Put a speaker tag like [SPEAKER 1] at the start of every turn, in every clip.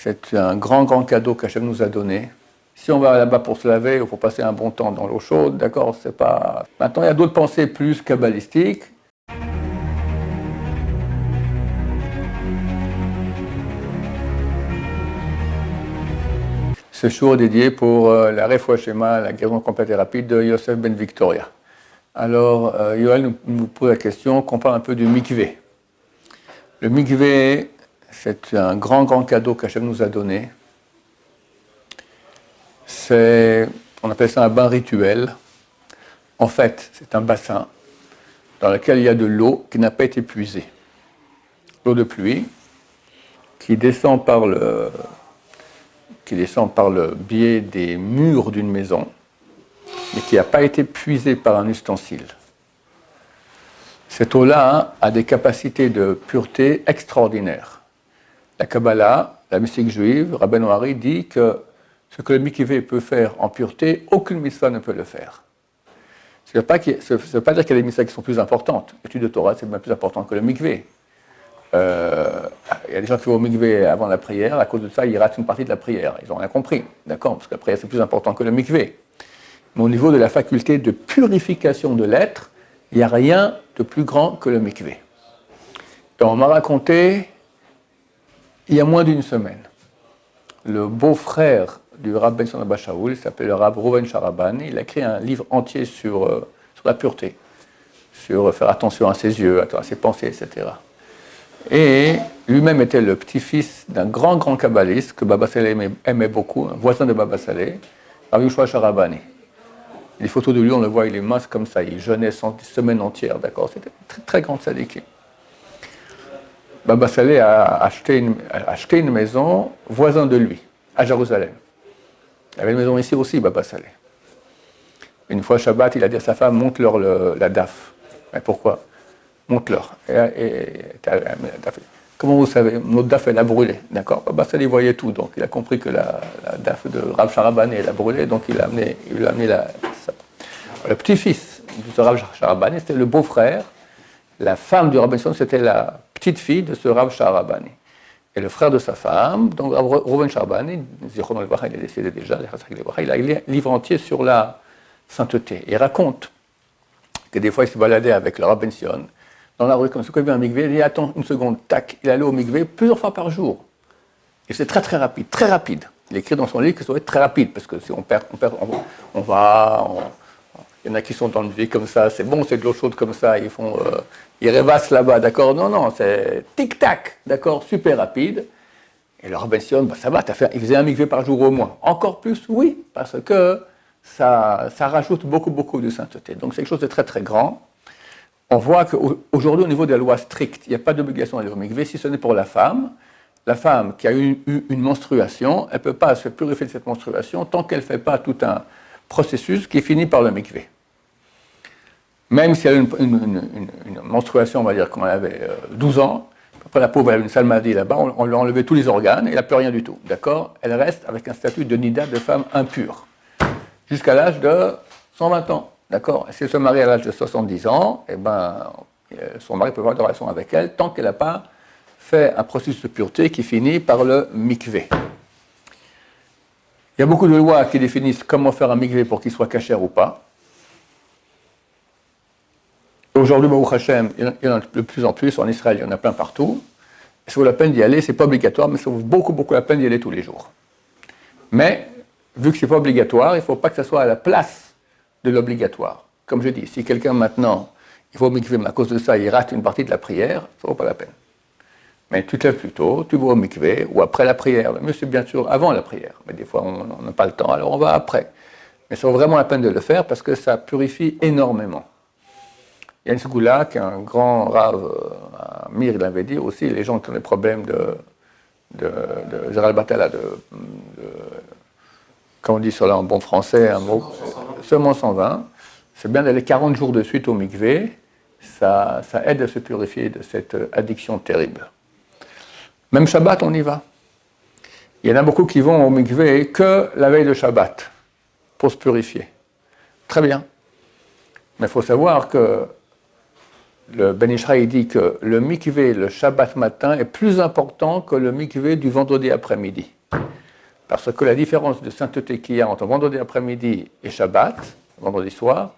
[SPEAKER 1] c'est un grand cadeau qu'Hachem nous a donné. Si on va là-bas pour se laver ou pour passer un bon temps dans l'eau chaude, d'accord, c'est pas... Maintenant, il y a d'autres pensées plus kabbalistiques. Ce show est dédié pour la Refoua Shema, la guérison complète et rapide de Yosef Ben Victoria. Alors, Yoel nous pose la question qu'on parle un peu du mikvé. Le mikvé, c'est un grand cadeau qu'Hachem nous a donné. On appelle ça un bain rituel. En fait, c'est un bassin dans lequel il y a de l'eau qui n'a pas été puisée. L'eau de pluie qui descend par le biais des murs d'une maison, mais qui n'a pas été puisée par un ustensile. Cette eau-là a des capacités de pureté extraordinaires. La Kabbalah, la mystique juive, Rabbeinu Hari dit que ce que le mikvé peut faire en pureté, aucune mitzvah ne peut le faire. Ça ne veut pas dire qu'il y a des mitzvahs qui sont plus importantes. L'étude de Torah, c'est bien plus important que le mikvé. Il y a des gens qui vont au mikvé avant la prière, à cause de ça, ils ratent une partie de la prière. Ils n'ont rien compris, d'accord? Parce que la prière, c'est plus important que le mikvé. Mais au niveau de la faculté de purification de l'être, il n'y a rien de plus grand que le mikvé. Donc, on m'a raconté, il y a moins d'une semaine, le beau-frère du Rav Ben Son Abba Shaul, il s'appelle le Rav Reuven Charabani, il a écrit un livre entier sur la pureté, sur faire attention à ses yeux, à ses pensées, etc. Et lui-même était le petit-fils d'un grand kabbaliste que Baba Saleh aimait beaucoup, un voisin de Baba Saleh, Rav Yoshua Charabani. Les photos de lui, on le voit, il est mince comme ça, il jeûnait des semaines entières, d'accord? C'était une très grande sadique. Baba Saleh a acheté une maison voisin de lui, à Jérusalem. Il avait une maison ici aussi, Baba Saleh. Une fois Shabbat, il a dit à sa femme, monte-leur la daf. Mais pourquoi? Monte-leur. Comment vous savez? Notre daf, elle a brûlé. D'accord? Baba Saleh voyait tout, donc il a compris que la daf de Rav Charabani, elle a brûlé, donc il lui a amené le petit-fils de Rav Charabani, c'était le beau-frère. La femme du Rav Ben Son, c'était la petite-fille de ce Rav Charabani. Et le frère de sa femme, donc Reuven Charabani, il est décédé déjà, il a un livre entier sur la sainteté. Il raconte que des fois il se baladait avec le Rav Ben Son dans la rue, comme ça, quand il vient à un mikvé, il dit attends une seconde, tac, il allait au mikvé plusieurs fois par jour. Et c'est très rapide. Il écrit dans son livre que ça doit être très rapide, parce que si on va, il y en a qui sont dans le vie comme ça, c'est bon, c'est de l'eau chaude comme ça, ils rêvassent là-bas, d'accord? Non, c'est tic-tac, d'accord, super rapide. Et le Rav Ben Son, ça va, il faisait un mikvé par jour au moins. Encore plus, oui, parce que ça rajoute beaucoup de sainteté. Donc c'est quelque chose de très grand. On voit qu'aujourd'hui, au niveau de la loi stricte, il n'y a pas d'obligation d'aller au mikvé, si ce n'est pour la femme. La femme qui a eu une menstruation, elle ne peut pas se purifier de cette menstruation tant qu'elle ne fait pas tout un processus qui finit par le mikvé. Même si elle a une menstruation, on va dire, quand elle avait 12 ans, après la pauvre, elle a une salmadie là-bas, on lui a enlevé tous les organes, et elle n'a plus rien du tout, d'accord? Elle reste avec un statut de nida, de femme impure, jusqu'à l'âge de 120 ans, d'accord? Si elle se marie à l'âge de 70 ans, eh ben, son mari peut avoir des relations avec elle tant qu'elle n'a pas fait un processus de pureté qui finit par le mikvé. Il y a beaucoup de lois qui définissent comment faire un mikvé pour qu'il soit kasher ou pas. Aujourd'hui, Baruch Hashem, il y en a de plus en plus, en Israël, il y en a plein partout. Ça vaut la peine d'y aller, c'est pas obligatoire, mais ça vaut beaucoup la peine d'y aller tous les jours. Mais, vu que c'est pas obligatoire, il ne faut pas que ça soit à la place de l'obligatoire. Comme je dis, si quelqu'un maintenant, il faut au mikvé, mais à cause de ça, il rate une partie de la prière, ça ne vaut pas la peine. Mais tu te lèves plus tôt, tu vas au mikvé, ou après la prière. Le mieux, c'est bien sûr avant la prière. Mais des fois, on n'a pas le temps, alors on va après. Mais ça vaut vraiment la peine de le faire parce que ça purifie énormément. Il y a une segoula qui est un grand rave, Mir, il avait dit aussi, les gens qui ont des problèmes de Gérald Batala, comme on dit sur là en bon français, un mot, seulement 120, c'est bien d'aller 40 jours de suite au mikvé, ça aide à se purifier de cette addiction terrible. Même Shabbat, on y va. Il y en a beaucoup qui vont au mikvé que la veille de Shabbat, pour se purifier. Très bien. Mais il faut savoir que le Ben Ishraï dit que le mikvé le Shabbat matin est plus important que le mikvé du vendredi après-midi. Parce que la différence de sainteté qu'il y a entre vendredi après-midi et Shabbat, vendredi soir,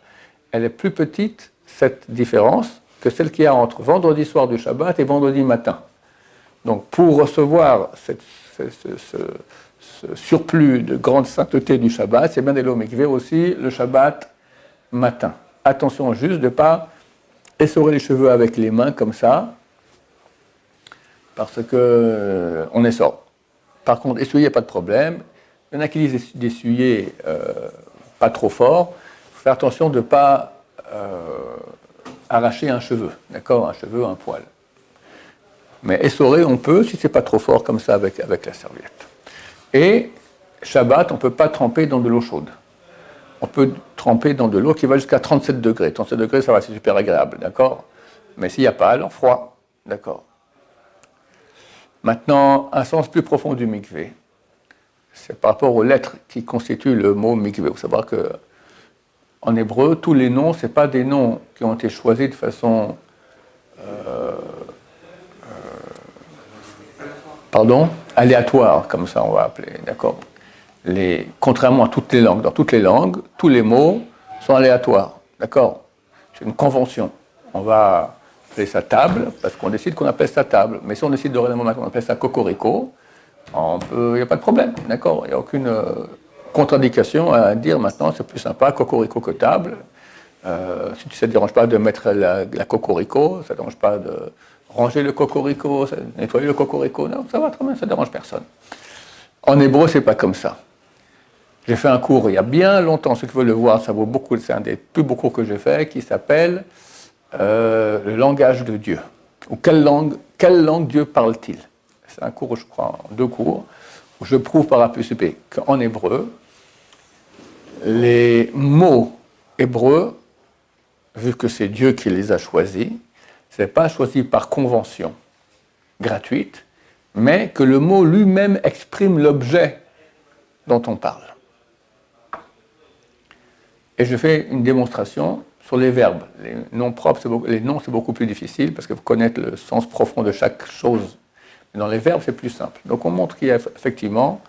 [SPEAKER 1] elle est plus petite, cette différence, que celle qu'il y a entre vendredi soir du Shabbat et vendredi matin. Donc pour recevoir ce surplus de grande sainteté du Shabbat, c'est bien d'aller au mikvé aussi le Shabbat matin. Attention juste de ne pas essorer les cheveux avec les mains comme ça, parce qu'on essore. Par contre, essuyer, pas de problème. Il y en a qui disent d'essuyer pas trop fort. Il faut faire attention de ne pas arracher un cheveu, d'accord, un cheveu, un poil. Mais essorer, on peut, si c'est pas trop fort comme ça avec la serviette. Et Shabbat, on ne peut pas tremper dans de l'eau chaude. On peut tremper dans de l'eau qui va jusqu'à 37 degrés. 37 degrés, ça va, c'est super agréable, d'accord? Mais s'il n'y a pas, alors froid, d'accord? Maintenant, un sens plus profond du mikvé, c'est par rapport aux lettres qui constituent le mot mikvé. Il faut savoir qu'en hébreu, tous les noms, ce n'est pas des noms qui ont été choisis de façon aléatoire, comme ça on va appeler, d'accord? Contrairement à toutes les langues, dans toutes les langues, tous les mots sont aléatoires, d'accord? C'est une convention. On va appeler ça table, parce qu'on décide qu'on appelle ça table. Mais si on décide dorénavant qu'on appelle ça cocorico, il n'y a pas de problème, d'accord? Il n'y a aucune contre-indication à dire maintenant, c'est plus sympa cocorico que table. Si ça ne te dérange pas de mettre la cocorico, ça ne dérange pas de ranger le cocorico, nettoyer le cocorico, non, ça va très bien, ça ne dérange personne. En hébreu, ce n'est pas comme ça. J'ai fait un cours il y a bien longtemps, ceux qui veulent le voir, ça vaut beaucoup, c'est un des plus beaux cours que j'ai fait, qui s'appelle le langage de Dieu. Ou quelle langue Dieu parle-t-il? C'est un cours, je crois, en 2 cours, où je prouve par A plus B qu'en hébreu, les mots hébreux, vu que c'est Dieu qui les a choisis, ce n'est pas choisi par convention gratuite, mais que le mot lui-même exprime l'objet dont on parle. Et je fais une démonstration sur les verbes. Les noms propres, les noms, c'est beaucoup plus difficile, parce qu'il faut connaître le sens profond de chaque chose. Mais dans les verbes, c'est plus simple. Donc on montre qu'il y a effectivement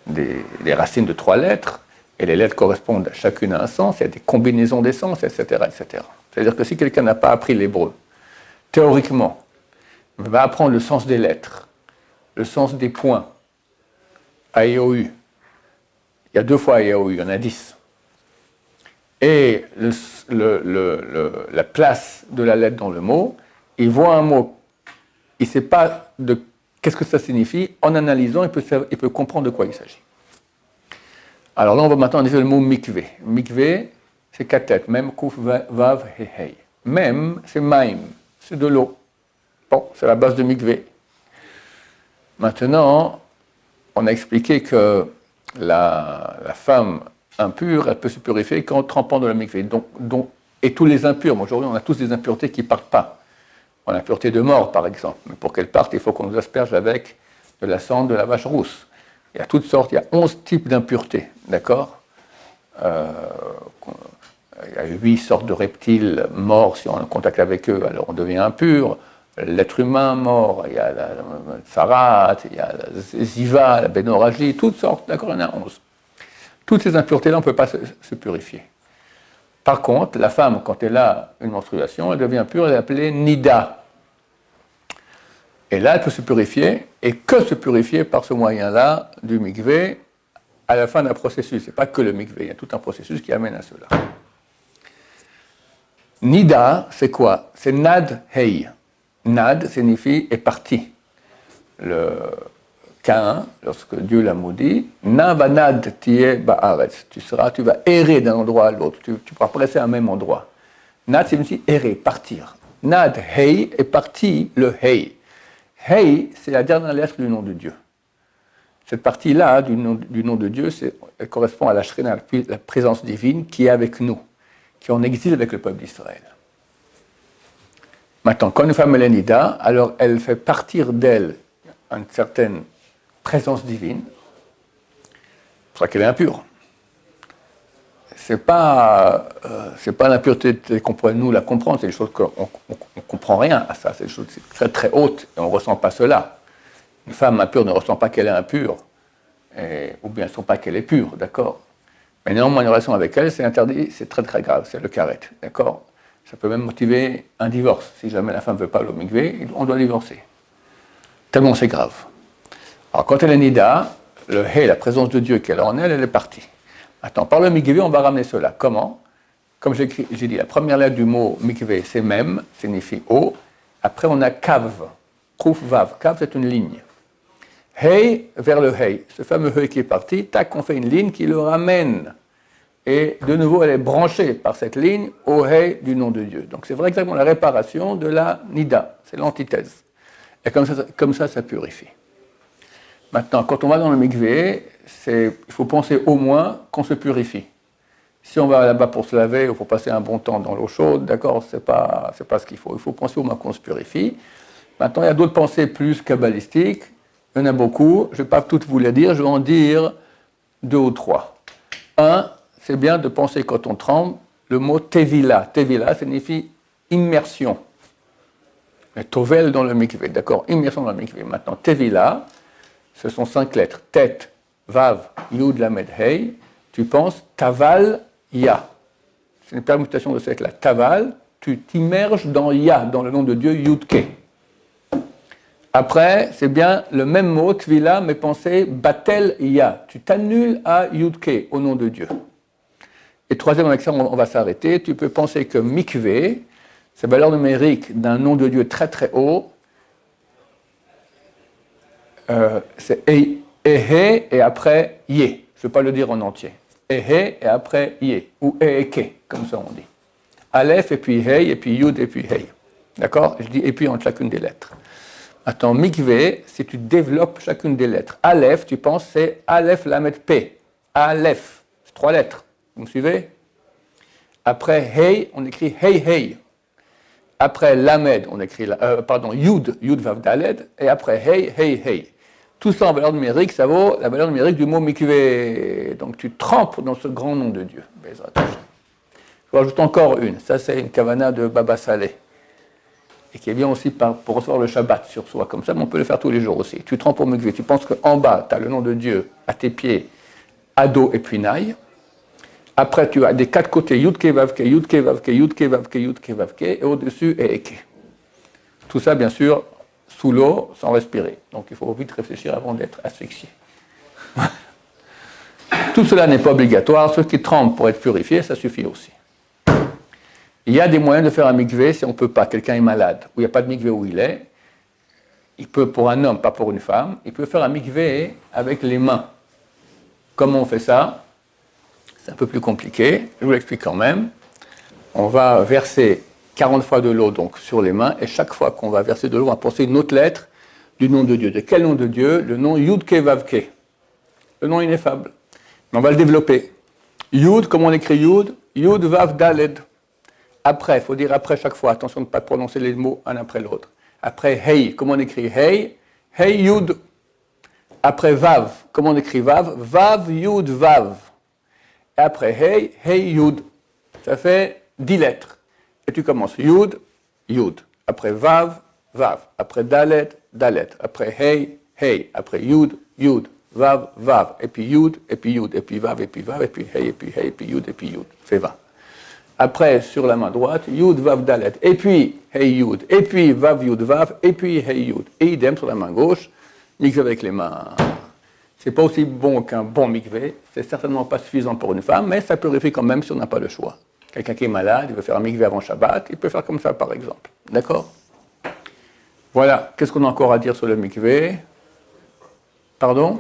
[SPEAKER 1] des racines de 3 lettres, et les lettres correspondent chacune à un sens, il y a des combinaisons des sens, etc. etc. C'est-à-dire que si quelqu'un n'a pas appris l'hébreu, théoriquement, il va apprendre le sens des lettres, le sens des points, A, E, O, U. Il y a 2 fois A, E, O, U, il y en a 10. Et la place de la lettre dans le mot, il voit un mot, il ne sait pas qu'est-ce que ça signifie, en analysant, il peut comprendre de quoi il s'agit. Alors là, on va maintenant analyser le mot mikvé. Mikvé, c'est 4 lettres, même, kouf, vav, he, hei. Même, c'est maim, c'est de l'eau. Bon, c'est la base de mikvé. Maintenant, on a expliqué que la femme impure, elle peut se purifier qu'en trempant dans le mikvé. Et tous les impurs, aujourd'hui on a tous des impuretés qui ne partent pas. On a l'impureté de mort, par exemple. Mais pour qu'elle parte, il faut qu'on nous asperge avec de la cendre de la vache rousse. Il y a toutes sortes, il y a 11 types d'impuretés, d'accord? Il y a 8 sortes de reptiles morts, si on est en contact avec eux, alors on devient impur. L'être humain mort, il y a la Sarat, il y a la Ziva, la Bénorragie, toutes sortes, d'accord, il y en a 11. Toutes ces impuretés-là, on ne peut pas se purifier. Par contre, la femme, quand elle a une menstruation, elle devient pure, elle est appelée Nida. Et là, elle peut se purifier, et que se purifier par ce moyen-là du mikvé à la fin d'un processus. Ce n'est pas que le mikvé, il y a tout un processus qui amène à cela. Nida, c'est quoi? C'est Nad Hei. Nad signifie est parti. Le Caïn, lorsque Dieu l'a maudit, Na banad tiye ba'aretz. Tu vas errer d'un endroit à l'autre, tu pourras presser à un même endroit. Nad signifie errer, partir. Nad Hei est parti, le Hei. Hei, c'est la dernière lettre du nom de Dieu. Cette partie-là du nom de Dieu, elle correspond à la Shrina, la présence divine qui est avec nous, qui est en exil avec le peuple d'Israël. Maintenant, quand une femme est nida, alors elle fait partir d'elle une certaine présence divine, c'est pour ça qu'elle est impure. c'est pas l'impureté telle qu'on pourrait nous la comprendre, c'est des choses qu'on ne comprend rien à ça, c'est des choses très très hautes et on ne ressent pas cela. Une femme impure ne ressent pas qu'elle est impure, ou bien elle ne sent pas qu'elle est pure, d'accord. Mais néanmoins, une relation avec elle, c'est interdit, c'est très très grave, c'est le karet, d'accord. Ça peut même motiver un divorce. Si jamais la femme ne veut pas le mikvé, on doit divorcer. Tellement c'est grave. Alors quand elle est nida, le hé, la présence de Dieu qu'elle a en elle, elle est partie. Maintenant, par le mikvé, on va ramener cela. Comment? Comme j'ai dit, la première lettre du mot mikvé, c'est même, signifie eau. Après, on a kav, krouf vav. Kav, c'est une ligne. Hey vers le hey. Ce fameux hey qui est parti, tac, on fait une ligne qui le ramène. Et de nouveau, elle est branchée par cette ligne au hey du nom de Dieu. Donc c'est vrai exactement la réparation de la nida. C'est l'antithèse. Et comme ça, ça purifie. Maintenant, quand on va dans le mikvé, il faut penser au moins qu'on se purifie. Si on va là-bas pour se laver ou pour passer un bon temps dans l'eau chaude, d'accord, c'est pas ce qu'il faut. Il faut penser au moins qu'on se purifie. Maintenant, il y a d'autres pensées plus kabbalistiques. Il y en a beaucoup. Je ne vais pas toutes vous les dire. Je vais en dire 2 ou 3. Un, c'est bien de penser quand on tremble le mot tevila. Tevila signifie immersion. Mais tovel dans le mikvé, d'accord, immersion dans le mikvé. Maintenant, tevila, ce sont 5 lettres. Tet, vav, yud, lamed, hey. Tu penses taval, ya. C'est une permutation de cette lettre. Taval, tu t'immerges dans ya, dans le nom de Dieu, yudke. Après, c'est bien le même mot, tvila, mais pensez batel, ya. Tu t'annules à yudke, au nom de Dieu. Et troisième, avec ça, on va s'arrêter. Tu peux penser que mikvé, c'est la valeur numérique d'un nom de Dieu très très haut. C'est ehe et après yé. Je ne vais pas le dire en entier. Ehe et après yé. Ou eheke, comme ça on dit. Aleph et puis hey, et puis yud et puis hey. D'accord? Je dis et puis entre chacune des lettres. Maintenant, mikvé, si tu développes chacune des lettres. Aleph, tu penses, c'est Aleph lamed P. Aleph. C'est 3 lettres. Vous me suivez? Après hey, on écrit hey hey. Après lamed, on écrit yud, yud vav daled. Et après hey, hey, hey. Tout ça en valeur numérique, ça vaut la valeur numérique du mot mikvé. Donc tu trempes dans ce grand nom de Dieu. Je vous rajoute encore une. Ça, c'est une kavana de Baba Saleh. Et qui est bien aussi pour recevoir le Shabbat sur soi. Comme ça, mais on peut le faire tous les jours aussi. Tu trempes au mikvé. Tu penses qu'en bas, tu as le nom de Dieu à tes pieds, ado et puis naï. Après, tu as des 4 côtés, yudke, vavke, yudke, vavke, yudke, vavke, yudke, vavke, et au-dessus, eke. Tout ça, bien sûr, sous l'eau, sans respirer. Donc, il faut vite réfléchir avant d'être asphyxié. Tout cela n'est pas obligatoire. Ceux qui trempent pour être purifiés, ça suffit aussi. Il y a des moyens de faire un mikvé si on ne peut pas. Quelqu'un est malade, ou il n'y a pas de mikvé où il est. Il peut, pour un homme, pas pour une femme, il peut faire un mikvé avec les mains. Comment on fait ça? C'est un peu plus compliqué, je vous l'explique quand même. On va verser 40 fois de l'eau donc, sur les mains, et chaque fois qu'on va verser de l'eau, on va penser une autre lettre du nom de Dieu. De quel nom de Dieu? Le nom Yudke Vavke. Le nom ineffable. Mais on va le développer. Yud, comment on écrit Yud? Yud Vav Daled. Après, il faut dire après chaque fois, attention de ne pas prononcer les mots un après l'autre. Après Hey, comment on écrit Hey? Hey Yud. Après Vav, comment on écrit Vav? Vav Yud Vav. Et après Hey, Hey Yud. Ça fait 10 lettres. Et tu commences Yud, Yud. Après Vav, Vav. Après Dalet, Dalet. Après Hey, Hey. Après Yud, Yud. Vav, Vav. Et puis Yud, et puis Yud. Et puis Vav, et puis Vav. Et puis Hey, et puis Hey, et puis Yud, et puis Yud. C'est 20. Après, sur la main droite, Yud, Vav, Dalet. Et puis Hey, Yud. Et puis Vav, Yud, Vav. Et puis Hey, Yud. Et idem sur la main gauche, mikvé avec les mains. C'est pas aussi bon qu'un bon mikvé. C'est certainement pas suffisant pour une femme, mais ça purifie quand même si on n'a pas le choix. Quelqu'un qui est malade, il veut faire un mikvé avant Shabbat, il peut faire comme ça par exemple. D'accord? Voilà. Qu'est-ce qu'on a encore à dire sur le mikvé? Pardon?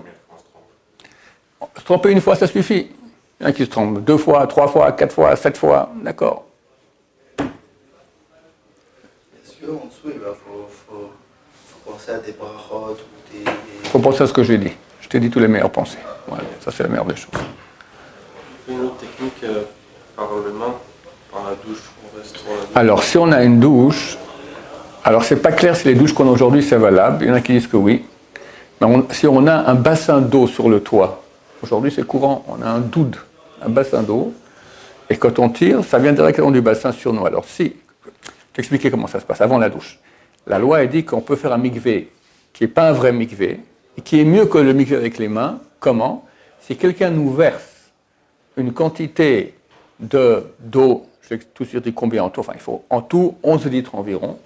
[SPEAKER 1] Se tromper une fois, ça suffit. Il y en a qui se trompent 2 fois, 3 fois, 4 fois, 7 fois. D'accord?
[SPEAKER 2] Est-ce qu'en dessous, il faut penser à des brachot ou des...
[SPEAKER 1] Il faut penser à ce que j'ai dit. Je t'ai dit toutes les meilleures pensées. Voilà. Ça, c'est la meilleure des choses.
[SPEAKER 3] Une autre technique par le main, par la douche, on reste sur la douche.
[SPEAKER 1] Alors, si on a une douche, alors c'est pas clair si les douches qu'on a aujourd'hui c'est valable. Il y en a qui disent que oui. Mais si on a un bassin d'eau sur le toit, aujourd'hui c'est courant, on a un doud, un bassin d'eau. Et quand on tire, ça vient directement du bassin sur nous. Alors si, je vais expliquer comment ça se passe avant la douche. La loi dit qu'on peut faire un mikvé qui n'est pas un vrai mikvé, et qui est mieux que le mikvé avec les mains. Comment? Si quelqu'un nous verse une quantité d'eau, je vais tout de suite dire combien en tout, enfin il faut en tout 11 litres environ,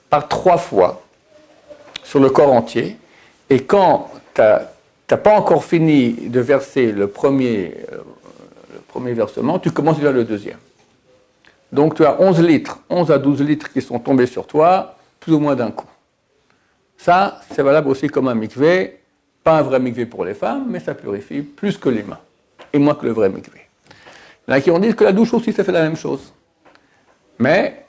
[SPEAKER 1] par 3 fois sur le corps entier, et quand tu n'as pas encore fini de verser le premier versement, tu commences vers le deuxième. Donc tu as 11 litres, 11 à 12 litres qui sont tombés sur toi, plus ou moins d'un coup. Ça, c'est valable aussi comme un mikvé, pas un vrai mikvé pour les femmes, mais ça purifie plus que les mains, et moins que le vrai mikvé. Il y en a qui ont dit que la douche aussi, ça fait la même chose. Mais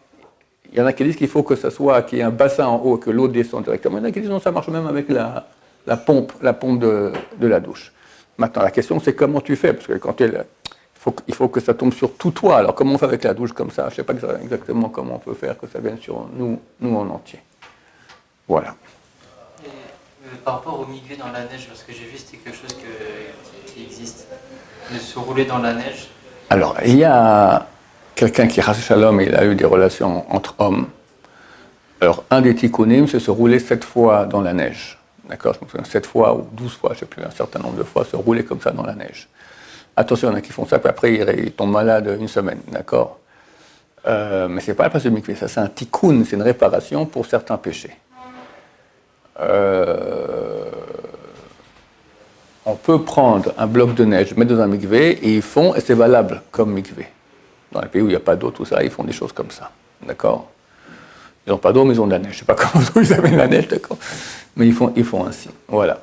[SPEAKER 1] il y en a qui disent qu'il faut que ça soit, qu'il y ait un bassin en haut et que l'eau descende directement. Il y en a qui disent non, ça marche même avec la pompe de la douche. Maintenant, la question, c'est comment tu fais, parce que quand il faut que ça tombe sur tout toi. Alors, comment on fait avec la douche comme ça? Je ne sais pas exactement comment on peut faire que ça vienne sur nous en entier. Voilà.
[SPEAKER 4] Et, par rapport au mikvé dans la neige, parce que j'ai vu c'était quelque chose qui existe, de se rouler dans la neige.
[SPEAKER 1] Alors, il y a quelqu'un qui, Chas Shalom, il a eu des relations entre hommes. Alors, un des tikkunim, c'est se rouler 7 fois dans la neige. D'accord? Je me souviens, 7 fois ou 12 fois, je ne sais plus, un certain nombre de fois, se rouler comme ça dans la neige. Attention, il y en a qui font ça, puis après, ils tombent malades une semaine. D'accord? Mais ce n'est pas la place de mikvé, ça, c'est un tikkun, c'est une réparation pour certains péchés. On peut prendre un bloc de neige, mettre dans un mikvé, et ils font, et c'est valable comme mikvé. Dans les pays où il n'y a pas d'eau, tout ça, ils font des choses comme ça. D'accord? Ils n'ont pas d'eau, mais ils ont de la neige. Je ne sais pas comment ils amènent la neige, d'accord? Mais ils font ainsi. Voilà.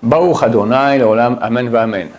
[SPEAKER 1] Baruch Adonai, l'olam, amen va amen.